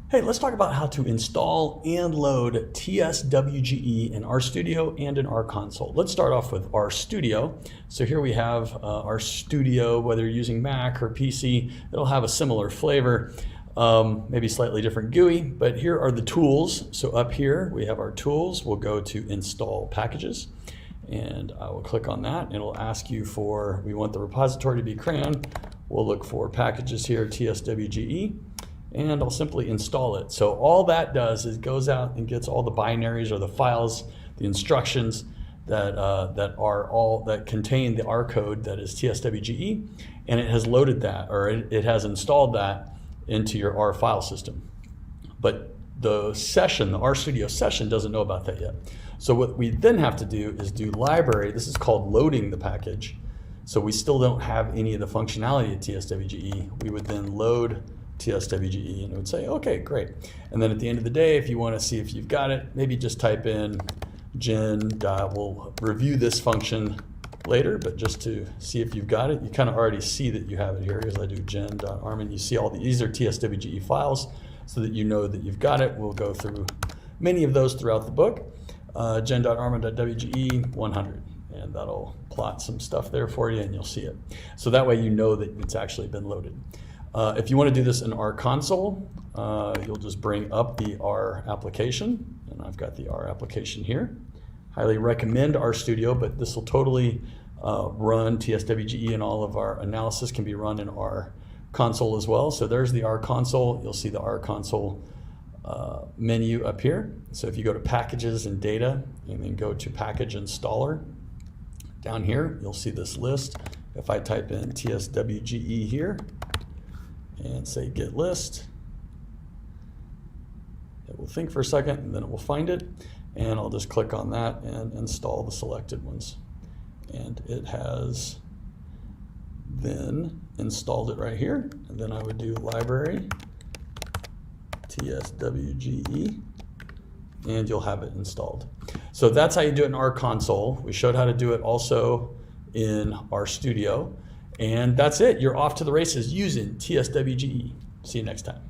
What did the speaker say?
Hey, let's talk about how to install and load tswge in RStudio and in R Console. Let's start off with RStudio. So here we have RStudio, whether you're using Mac or PC, it'll have a similar flavor, maybe slightly different GUI, but here are the tools. So up here we have our tools. We'll go to install packages and I will click on that and it'll ask you for, we want the repository to be CRAN. We'll look for packages here, tswge. And I'll simply install it. So all that does is goes out and gets all the binaries or the files, the instructions that contain the R code that is tswge, and it has loaded that, or it has installed that into your R file system. But the session, the RStudio session, doesn't know about that yet. So what we then have to do is do library. This is called loading the package. So we still don't have any of the functionality of tswge. We would then load tswge and it would say, okay, great. And then at the end of the day, if you want to see if you've got it, maybe just type in gen. We'll review this function later, but just to see if you've got it, you kind of already see that you have it here because I do gen.arm and you see all these are tswge files so that you know that you've got it. We'll go through many of those throughout the book. Gen.arm.wge 100. And that'll plot some stuff there for you and you'll see it. So that way you know that it's actually been loaded. If you want to do this in R Console, you'll just bring up the R application, and I've got the R application here. Highly recommend RStudio, but this will totally run tswge, and all of our analysis can be run in R Console as well. So there's the R Console. You'll see the R Console menu up here. So if you go to Packages and Data, and then go to Package Installer, down here you'll see this list. If I type in tswge here, and say get list, it will think for a second and then it will find it, and I'll just click on that and install the selected ones, and it has then installed it right here. And then I would do library tswge and you'll have it installed. So that's how you do it in R Console. We showed how to do it also in RStudio. And that's it. You're off to the races using tswge. See you next time.